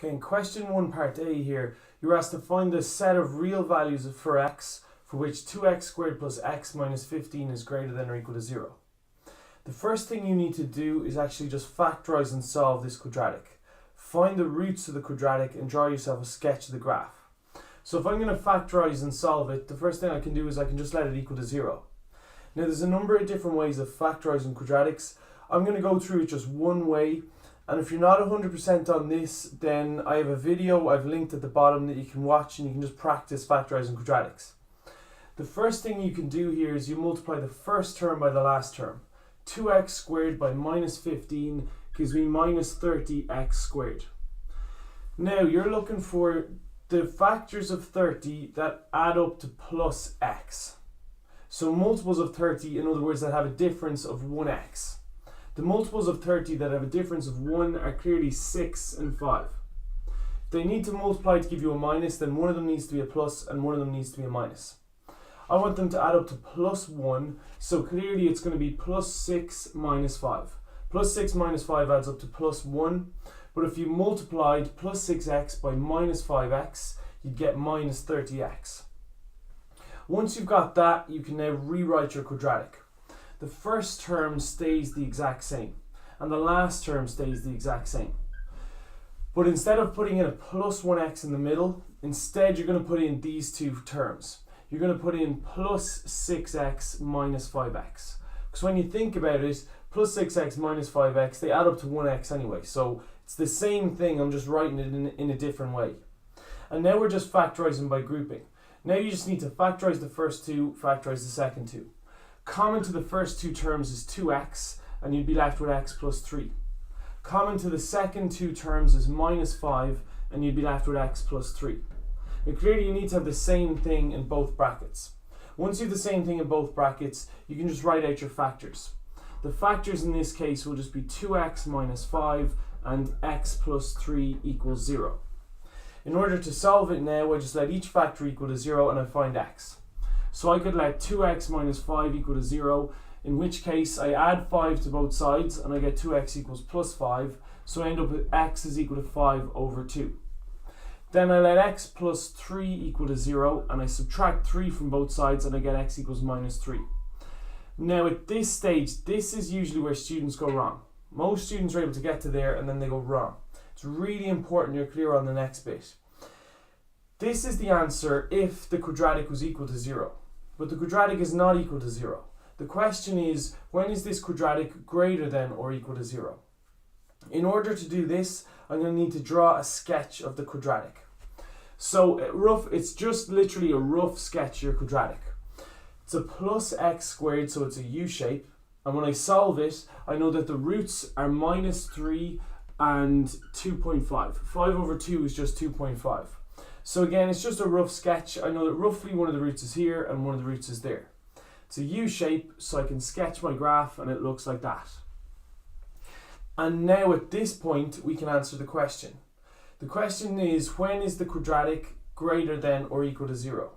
Okay, in question 1 part A here, you're asked to find the set of real values for x for which 2x squared plus x minus 15 is greater than or equal to 0. The first thing you need to do is actually just factorize and solve this quadratic. Find the roots of the quadratic and draw yourself a sketch of the graph. So if I'm going to factorize and solve it, the first thing I can do is I can just let it equal to 0. Now there's a number of different ways of factorizing quadratics. I'm going to go through it just one way. And if you're not 100% on this, then I have a video I've linked at the bottom that you can watch and you can just practice factorizing quadratics. The first thing you can do here is you multiply the first term by the last term. 2x squared by minus 15 gives me minus 30x squared. Now you're looking for the factors of 30 that add up to plus x. So multiples of 30, in other words, that have a difference of 1x. The multiples of 30 that have a difference of 1 are clearly 6 and 5. If they need to multiply to give you a minus, then one of them needs to be a plus and one of them needs to be a minus. I want them to add up to plus 1, so clearly it's going to be plus 6 minus 5. Plus 6 minus 5 adds up to plus 1, but if you multiplied plus 6x by minus 5x, you'd get minus 30x. Once you've got that, you can now rewrite your quadratic. The first term stays the exact same, and the last term stays the exact same. But instead of putting in a plus 1x in the middle, instead you're going to put in these two terms. You're going to put in plus 6x minus 5x. Because when you think about it, plus 6x minus 5x, they add up to 1x anyway. So it's the same thing, I'm just writing it in a different way. And now we're just factorizing by grouping. Now you just need to factorize the first two, factorize the second two. Common to the first two terms is 2x, and you'd be left with x plus 3. Common to the second two terms is minus 5, and you'd be left with x plus 3. Now clearly you need to have the same thing in both brackets. Once you have the same thing in both brackets, you can just write out your factors. The factors in this case will just be 2x minus 5 and x plus 3 equals 0. In order to solve it now, I just let each factor equal to 0 and I find x. So I could let 2x minus 5 equal to 0, in which case I add 5 to both sides and I get 2x equals plus 5, so I end up with x is equal to 5 over 2. Then I let x plus 3 equal to 0 and I subtract 3 from both sides and I get x equals minus 3. Now at this stage, this is usually where students go wrong. Most students are able to get to there and then they go wrong. It's really important you're clear on the next bit. This is the answer if the quadratic was equal to 0. But the quadratic is not equal to 0. The question is, when is this quadratic greater than or equal to 0? In order to do this, I'm going to need to draw a sketch of the quadratic. So it's just literally a rough sketch of your quadratic. It's a plus x squared, so it's a U shape. And when I solve it, I know that the roots are minus 3 and 2.5. 5 over 2 is just 2.5. So again, it's just a rough sketch. I know that roughly one of the roots is here and one of the roots is there. It's a U shape, so I can sketch my graph and it looks like that. And now at this point, we can answer the question. The question is, when is the quadratic greater than or equal to 0?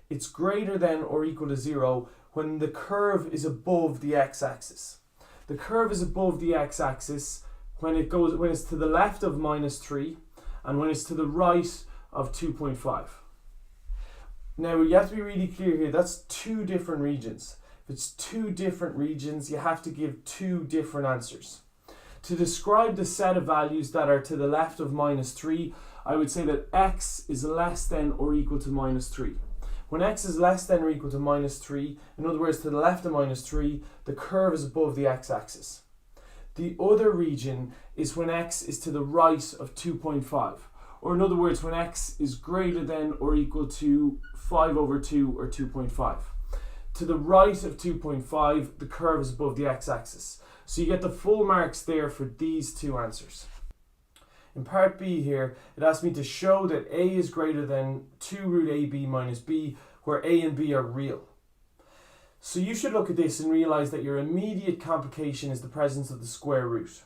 It's greater than or equal to 0 when the curve is above the x-axis. The curve is above the x-axis when it's to the left of minus 3 and when it's to the right of 2.5. Now you have to be really clear here, that's two different regions. If it's two different regions, you have to give two different answers. To describe the set of values that are to the left of minus 3, I would say that x is less than or equal to minus 3. When x is less than or equal to minus 3, in other words to the left of minus 3, the curve is above the x-axis. The other region is when x is to the right of 2.5. Or in other words, when x is greater than or equal to 5 over 2 or 2.5. To the right of 2.5, the curve is above the x-axis. So you get the full marks there for these two answers. In part B here, it asks me to show that a is greater than 2 root ab minus b, where a and b are real. So you should look at this and realize that your immediate complication is the presence of the square root.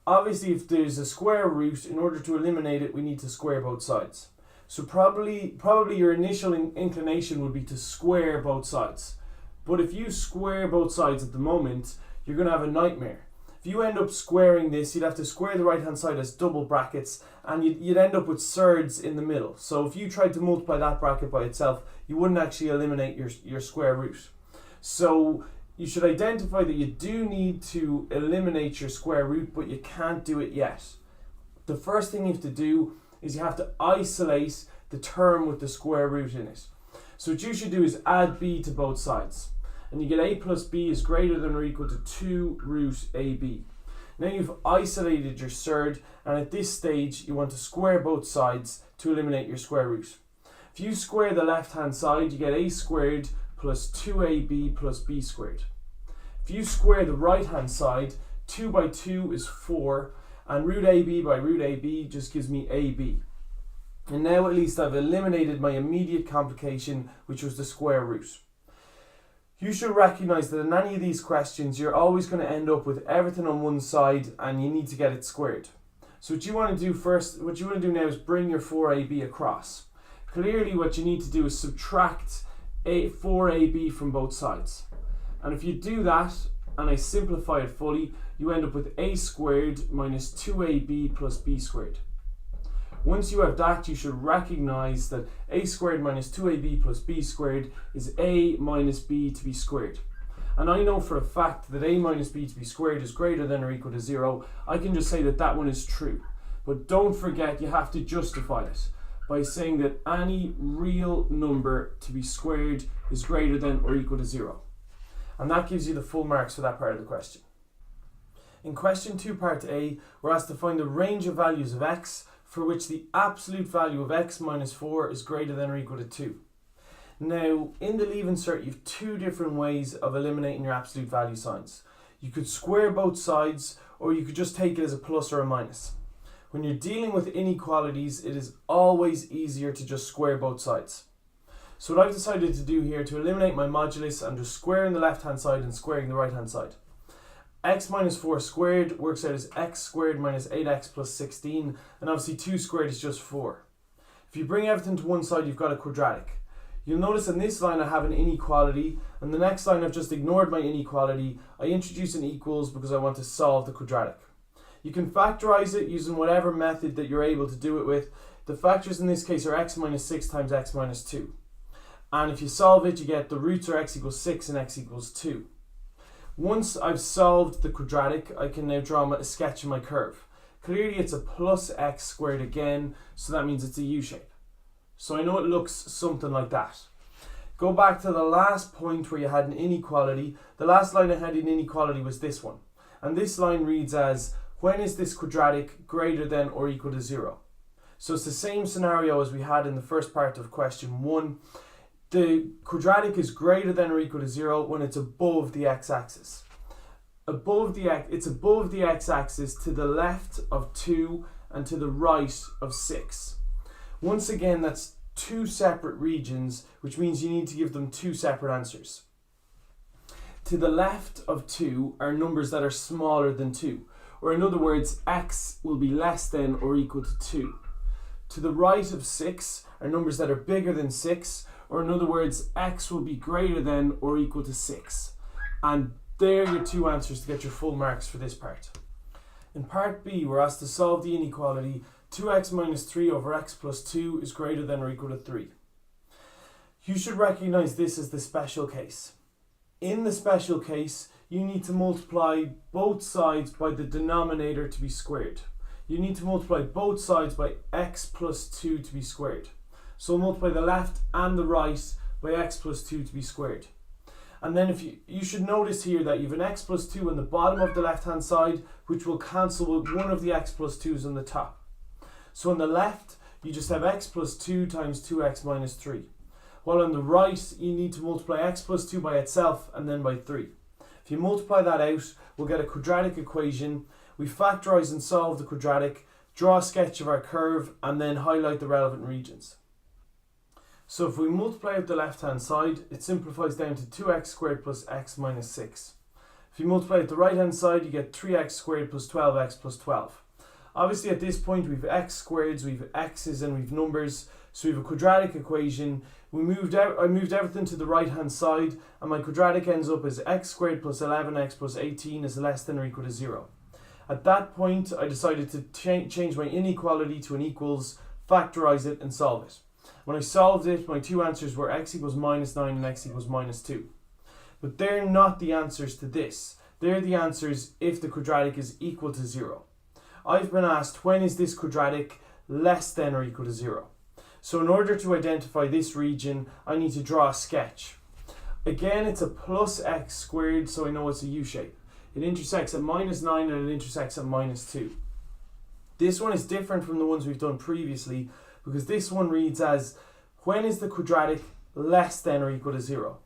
Obviously, if there's a square root, in order to eliminate it, we need to square both sides. So probably your initial inclination would be to square both sides. But if you square both sides at the moment, you're going to have a nightmare. If you end up squaring this, you'd have to square the right hand side as double brackets, and you'd end up with surds in the middle. So if you tried to multiply that bracket by itself, you wouldn't actually eliminate your square root. So you should identify that you do need to eliminate your square root, but you can't do it yet. The first thing you have to do is you have to isolate the term with the square root in it. So what you should do is add b to both sides. And you get a plus b is greater than or equal to 2 root ab. Now you've isolated your surd, and at this stage you want to square both sides to eliminate your square root. If you square the left hand side, you get a squared plus 2ab plus b squared. If you square the right hand side, 2 by 2 is 4, and root ab by root ab just gives me ab. And now at least I've eliminated my immediate complication, which was the square root. You should recognize that in any of these questions, you're always going to end up with everything on one side and you need to get it squared. So what you want to do now is bring your 4ab across. Clearly what you need to do is subtract 4ab from both sides. And if you do that, and I simplify it fully, you end up with a squared minus 2ab plus b squared. Once you have that, you should recognize that a squared minus 2ab plus b squared is a minus b to be squared. And I know for a fact that a minus b to be squared is greater than or equal to 0. I can just say that that one is true. But don't forget, you have to justify it by saying that any real number to be squared is greater than or equal to 0. And that gives you the full marks for that part of the question. In question 2 part A, we're asked to find the range of values of x for which the absolute value of x minus 4 is greater than or equal to 2. Now, in the leave insert, you have two different ways of eliminating your absolute value signs. You could square both sides, or you could just take it as a plus or a minus. When you're dealing with inequalities, it is always easier to just square both sides. So what I've decided to do here to eliminate my modulus, I'm just squaring the left hand side and squaring the right hand side. X minus 4 squared works out as x squared minus 8x plus 16, and obviously 2 squared is just 4. If you bring everything to one side, you've got a quadratic. You'll notice in this line I have an inequality, and the next line I've just ignored my inequality. I introduce an equals because I want to solve the quadratic. You can factorize it using whatever method that you're able to do it with. The factors in this case are x minus 6 times x minus 2. And if you solve it, you get the roots are x equals 6 and x equals 2. Once I've solved the quadratic, I can now draw a sketch of my curve. Clearly it's a plus x squared again, so that means it's a U shape. So I know it looks something like that. Go back to the last point where you had an inequality. The last line I had in inequality was this one. And this line reads as, when is this quadratic greater than or equal to 0? So it's the same scenario as we had in the first part of question 1. The quadratic is greater than or equal to 0 when it's above the x-axis. It's above the x-axis to the left of 2 and to the right of 6. Once again, that's two separate regions, which means you need to give them two separate answers. To the left of 2 are numbers that are smaller than 2, or in other words, x will be less than or equal to 2. To the right of 6 are numbers that are bigger than 6, or in other words, x will be greater than or equal to 6. And there are your two answers to get your full marks for this part. In part B, we're asked to solve the inequality 2x minus 3 over x plus 2 is greater than or equal to 3. You should recognize this as the special case. In the special case, you need to multiply both sides by the denominator to be squared. You need to multiply both sides by x plus 2 to be squared. So multiply the left and the right by x plus 2 to be squared. And then you should notice here that you have an x plus 2 on the bottom of the left hand side, which will cancel with one of the x plus 2's on the top. So on the left, you just have x plus 2 times 2x minus 3. While on the right, you need to multiply x plus 2 by itself and then by 3. If you multiply that out, we'll get a quadratic equation. We factorize and solve the quadratic, draw a sketch of our curve, and then highlight the relevant regions. So if we multiply out the left hand side, it simplifies down to 2x squared plus x minus 6. If you multiply out the right hand side, you get 3x squared plus 12x plus 12. Obviously at this point we've x squareds, we've x's and we've numbers, so we have a quadratic equation. I moved everything to the right hand side, and my quadratic ends up as x squared plus 11x plus 18 is less than or equal to 0. At that point I decided to change my inequality to an equals, factorize it and solve it. When I solved it, my two answers were x equals minus 9 and x equals minus 2. But they're not the answers to this. They're the answers if the quadratic is equal to 0. I've been asked, when is this quadratic less than or equal to 0? So in order to identify this region, I need to draw a sketch. Again, it's a plus x squared, so I know it's a U-shape. It intersects at minus 9 and it intersects at minus 2. This one is different from the ones we've done previously, because this one reads as, when is the quadratic less than or equal to 0?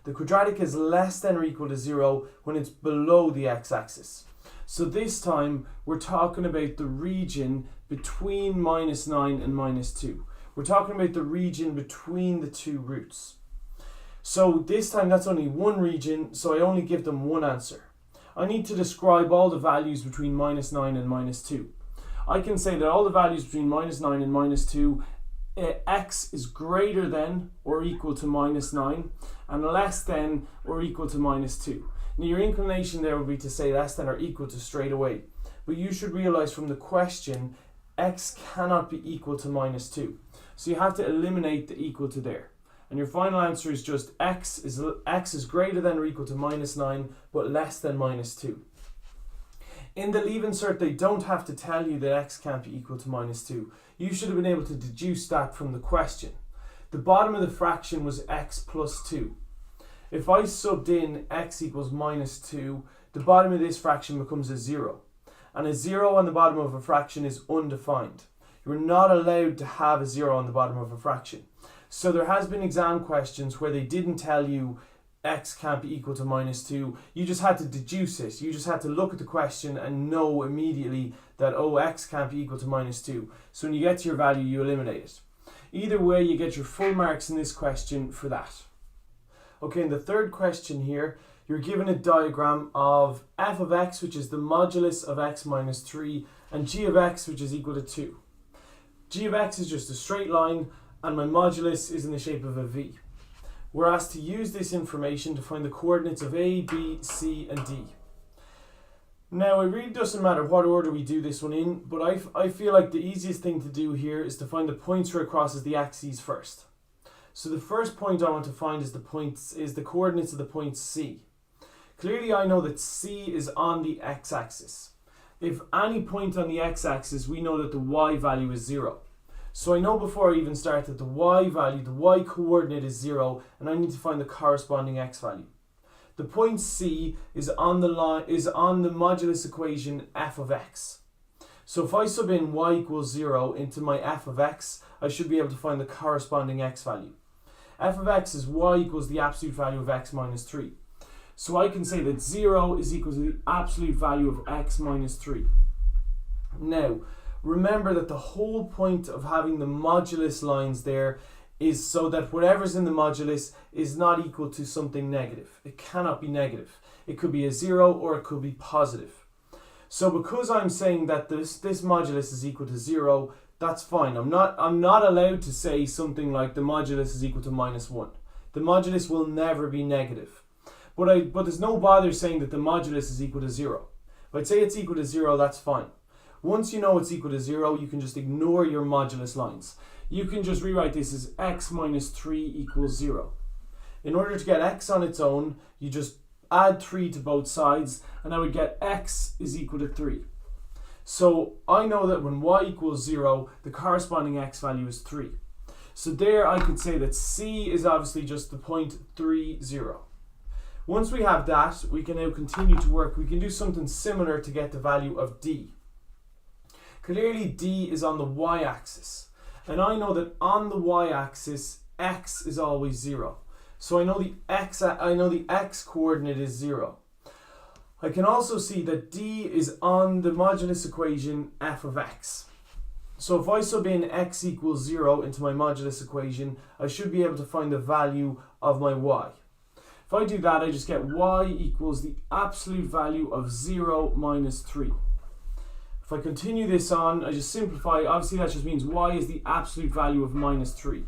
The quadratic is less than or equal to 0 when it's below the x-axis. So this time we're talking about the region between minus 9 and minus 2. We're talking about the region between the two roots. So this time that's only one region, so I only give them one answer. I need to describe all the values between minus 9 and minus 2. I can say that all the values between minus 9 and minus 2, x is greater than or equal to minus 9 and less than or equal to minus 2. Now your inclination there would be to say less than or equal to straight away, but you should realize from the question x cannot be equal to minus 2. So you have to eliminate the equal to there. And your final answer is just x is greater than or equal to minus 9 but less than minus 2. In the leave insert, they don't have to tell you that x can't be equal to minus 2. You should have been able to deduce that from the question. The bottom of the fraction was x plus 2. If I subbed in x equals minus 2, the bottom of this fraction becomes a 0. And a 0 on the bottom of a fraction is undefined. You're not allowed to have a 0 on the bottom of a fraction. So there has been exam questions where they didn't tell you x can't be equal to minus 2. You just had to deduce it. You just had to look at the question and know immediately that, oh, x can't be equal to minus 2. So when you get to your value, you eliminate it. Either way, you get your full marks in this question for that. Okay, in the third question here, you're given a diagram of f of x, which is the modulus of x minus 3, and g of x, which is equal to 2. G of x is just a straight line, and my modulus is in the shape of a v. We're asked to use this information to find the coordinates of A, B, C and D. Now it really doesn't matter what order we do this one in, but I feel like the easiest thing to do here is to find the points where it crosses the axes first. So the first point I want to find is the coordinates of the point C. Clearly I know that C is on the x-axis. If any point on the x-axis, we know that the y value is 0. So I know before I even start that the y value, the y coordinate is 0, and I need to find the corresponding x value. The point C is on the modulus equation f of x. So if I sub in y equals 0 into my f of x, I should be able to find the corresponding x value. F of x is y equals the absolute value of x minus 3. So I can say that 0 is equal to the absolute value of x minus 3. Now, remember that the whole point of having the modulus lines there is so that whatever's in the modulus is not equal to something negative. It cannot be negative. It could be a 0 or it could be positive. So because I'm saying that this modulus is equal to 0, that's fine. I'm not allowed to say something like the modulus is equal to minus 1. The modulus will never be negative. But there's no bother saying that the modulus is equal to 0. If I'd say it's equal to 0, that's fine. Once you know it's equal to 0, you can just ignore your modulus lines. You can just rewrite this as x minus 3 equals 0. In order to get x on its own, you just add 3 to both sides, and I would get x is equal to 3. So I know that when y equals 0, the corresponding x value is 3. So there I could say that C is obviously just the point 3, 0. Once we have that, we can now continue to work. We can do something similar to get the value of D. Clearly D is on the y-axis, and I know that on the y-axis x is always 0. So I know the x coordinate is 0. I can also see that D is on the modulus equation f of x. So if I sub in x equals 0 into my modulus equation, I should be able to find the value of my y. If I do that, I just get y equals the absolute value of 0 minus 3. If I continue this on, I just simplify. Obviously that just means y is the absolute value of minus 3.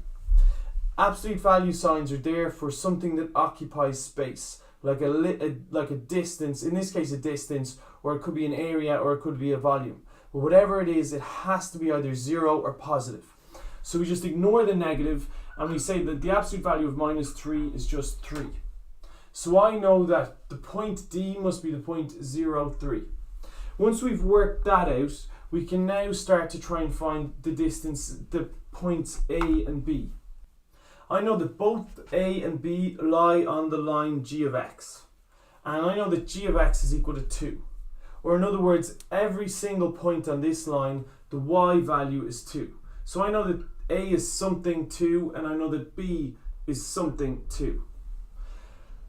Absolute value signs are there for something that occupies space, like a distance, in this case a distance, or it could be an area, or it could be a volume. But whatever it is, it has to be either 0 or positive. So we just ignore the negative and we say that the absolute value of minus 3 is just 3. So I know that the point D must be the point 0, 3. Once we've worked that out, we can now start to try and find the distance, the points A and B. I know that both A and B lie on the line g of x. And I know that g of x is equal to 2. Or in other words, every single point on this line, the y value is 2. So I know that A is something 2, and I know that B is something 2.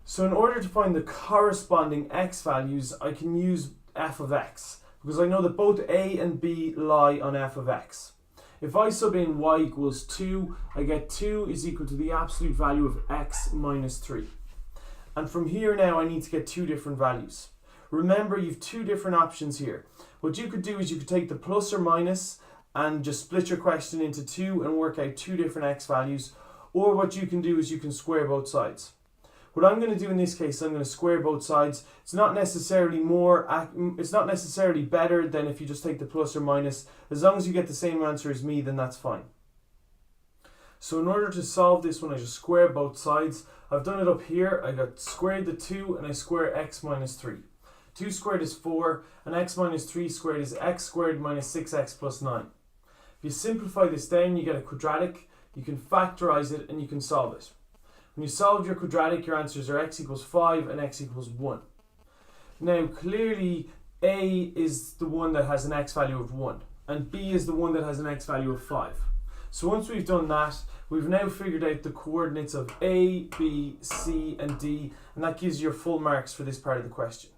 So in order to find the corresponding x values, I can use f of x, because I know that both A and B lie on f of x. If I sub in y equals 2, I get 2 is equal to the absolute value of x minus 3. And from here now I need to get two different values. Remember, you have two different options here. What you could do is you could take the plus or minus and just split your question into two and work out two different x values. Or what you can do is you can square both sides. What I'm going to do in this case, I'm going to square both sides. It's not necessarily better than if you just take the plus or minus. As long as you get the same answer as me, then that's fine. So in order to solve this one, I just square both sides. I've done it up here. I got squared the 2 and I square x minus 3. 2 squared is 4 and x minus 3 squared is x squared minus 6x plus 9. If you simplify this down, you get a quadratic. You can factorize it and you can solve it. When you solve your quadratic, your answers are x equals 5 and x equals 1. Now clearly A is the one that has an x value of 1 and B is the one that has an x value of 5. So once we've done that, we've now figured out the coordinates of A, B, C and D, and that gives you your full marks for this part of the question.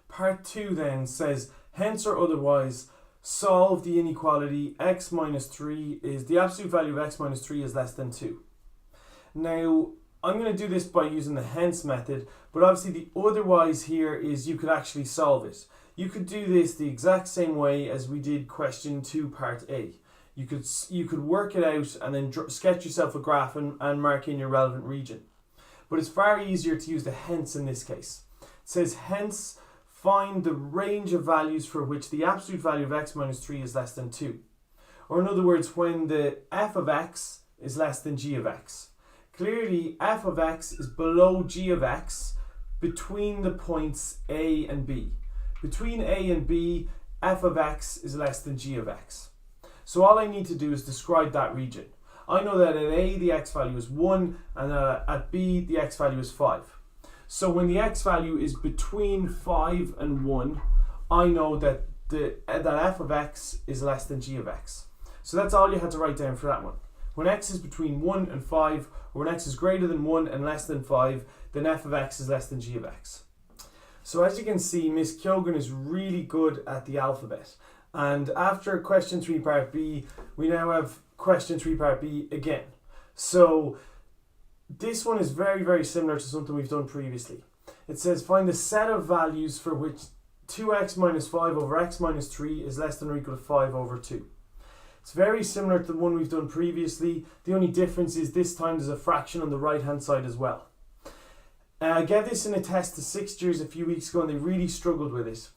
Part 2 then says, hence or otherwise, solve the inequality x minus 3 is the absolute value of x minus 3 is less than 2. Now, I'm going to do this by using the hence method, but obviously the otherwise here is you could actually solve it. You could do this the exact same way as we did question 2 part A. You could work it out and then sketch yourself a graph and mark in your relevant region. But it's far easier to use the hence in this case. It says hence find the range of values for which the absolute value of x minus 3 is less than 2. Or in other words, when the f of x is less than g of x. Clearly, f of x is below g of x between the points A and B. Between A and B, f of x is less than g of x. So all I need to do is describe that region. I know that at A the x value is 1 and at B the x value is 5. So when the x value is between 5 and 1, I know that f of x is less than g of x. So that's all you had to write down for that one. When x is between 1 and 5, or when x is greater than 1 and less than 5, then f of x is less than g of x. So as you can see, Miss Kyogen is really good at the alphabet. And after question 3 part B, we now have question 3 part B again. So this one is very, very similar to something we've done previously. It says find the set of values for which 2x minus 5 over x minus 3 is less than or equal to 5 over 2. It's very similar to the one we've done previously. The only difference is this time there's a fraction on the right hand side as well. I gave this in a test to 6th years a few weeks ago and they really struggled with it.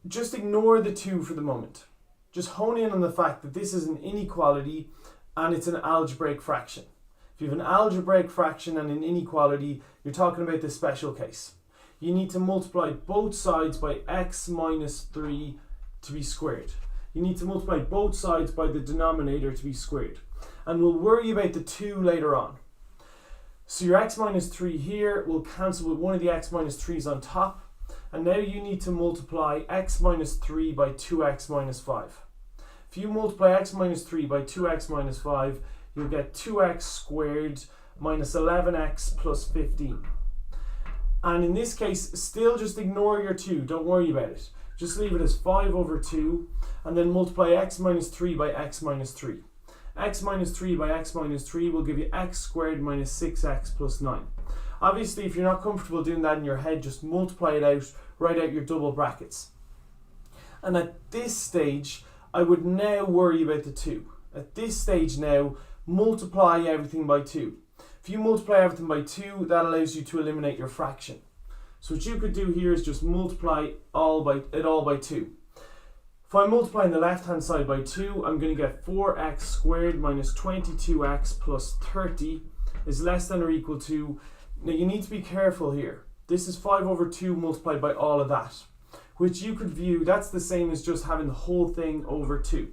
Just ignore the 2 for the moment. Just hone in on the fact that this is an inequality and it's an algebraic fraction. If you have an algebraic fraction and an inequality, you're talking about the special case. You need to multiply both sides by x minus 3 to be squared. You need to multiply both sides by the denominator to be squared. And we'll worry about the 2 later on. So your x minus 3 here will cancel with one of the x minus 3's on top. And now you need to multiply x minus 3 by 2x minus 5. If you multiply x minus 3 by 2x minus 5, you'll get 2x squared minus 11x plus 15. And in this case, still just ignore your 2. Don't worry about it. Just leave it as 5 over 2 and then multiply x minus 3 by x minus 3. X minus 3 by x minus 3 will give you x squared minus 6x plus 9. Obviously, if you're not comfortable doing that in your head, just multiply it out, write out your double brackets. And at this stage, I would now worry about the 2. At this stage now, multiply everything by 2. If you multiply everything by 2, that allows you to eliminate your fraction. So what you could do here is just multiply it all by 2. If I multiply on the left hand side by 2, I'm going to get 4x squared minus 22x plus 30 is less than or equal to, now you need to be careful here. This is 5 over 2 multiplied by all of that, which you could view, that's the same as just having the whole thing over 2.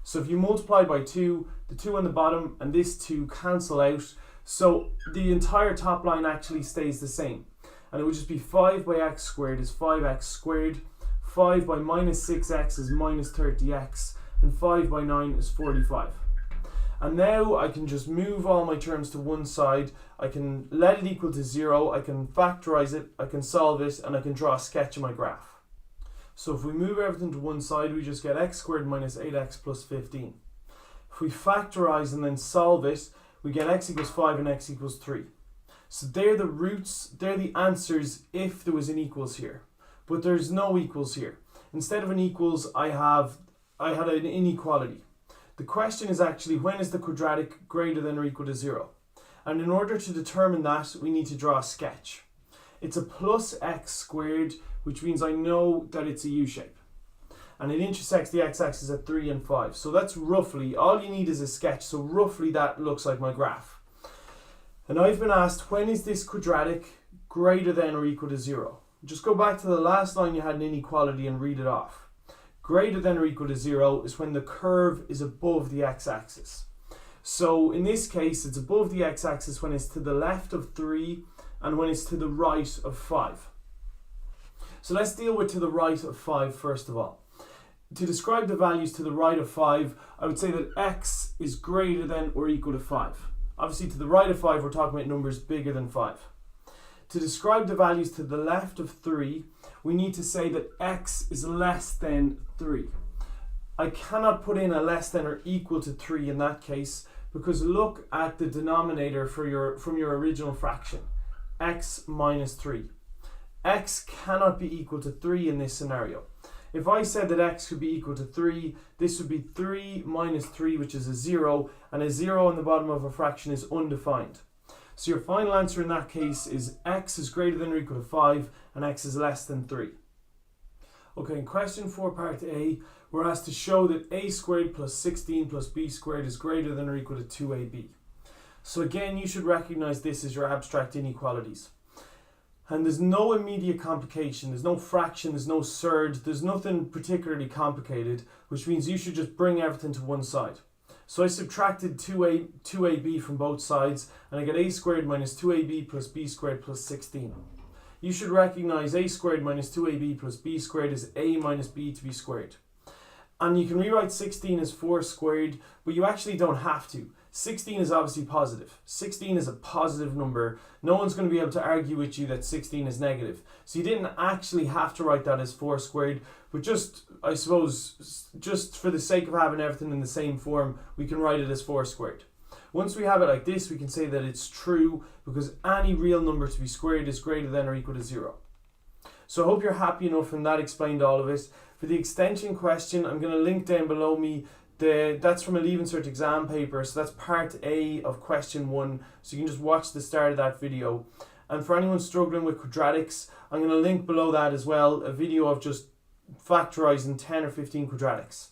So if you multiply by 2, the 2 on the bottom and this 2 cancel out, so the entire top line actually stays the same. And it would just be 5 by x squared is 5x squared, 5 by minus 6x is minus 30x, and 5 by 9 is 45. And now I can just move all my terms to one side, I can let it equal to 0, I can factorize it, I can solve it, and I can draw a sketch of my graph. So if we move everything to one side, we just get x squared minus 8x plus 15. If we factorize and then solve it, we get x equals 5 and x equals 3. So they're the roots, they're the answers if there was an equals here. But there's no equals here. Instead of an equals, I had an inequality. The question is actually, when is the quadratic greater than or equal to 0? And in order to determine that, we need to draw a sketch. It's a plus x squared, which means I know that it's a U-shape. And it intersects the x-axis at 3 and 5. So that's roughly, all you need is a sketch. So roughly that looks like my graph. And I've been asked, when is this quadratic greater than or equal to 0? Just go back to the last line you had an inequality and read it off. Greater than or equal to 0 is when the curve is above the x-axis. So in this case, it's above the x-axis when it's to the left of 3 and when it's to the right of 5. So let's deal with to the right of 5 first of all. To describe the values to the right of 5, I would say that x is greater than or equal to 5. Obviously to the right of 5, we're talking about numbers bigger than 5. To describe the values to the left of 3, we need to say that x is less than 3. I cannot put in a less than or equal to 3 in that case, because look at the denominator from your original fraction, x minus 3. X cannot be equal to 3 in this scenario. If I said that x could be equal to 3, this would be 3 minus 3, which is a 0, and a 0 on the bottom of a fraction is undefined. So your final answer in that case is x is greater than or equal to 5 and x is less than 3. Okay, in question 4 part A, we're asked to show that a squared plus 16 plus b squared is greater than or equal to 2ab. So again, you should recognize this as your abstract inequalities. And there's no immediate complication, there's no fraction, there's no surd, there's nothing particularly complicated, which means you should just bring everything to one side. So I subtracted 2ab from both sides, and I get a squared minus 2ab plus b squared plus 16. You should recognize a squared minus 2ab plus b squared is a minus b to be squared. And you can rewrite 16 as 4 squared, but you actually don't have to. 16 is obviously positive. 16 is a positive number. No one's going to be able to argue with you that 16 is negative. So you didn't actually have to write that as 4 squared, but just, I suppose, just for the sake of having everything in the same form, we can write it as 4 squared. Once we have it like this, we can say that it's true because any real number to be squared is greater than or equal to 0. So I hope you're happy enough and that explained all of it. For the extension question, I'm going to link down below me. That's from a Leaving Cert exam paper, so that's part A of question 1, so you can just watch the start of that video. And for anyone struggling with quadratics, I'm going to link below that as well a video of just factorizing 10 or 15 quadratics.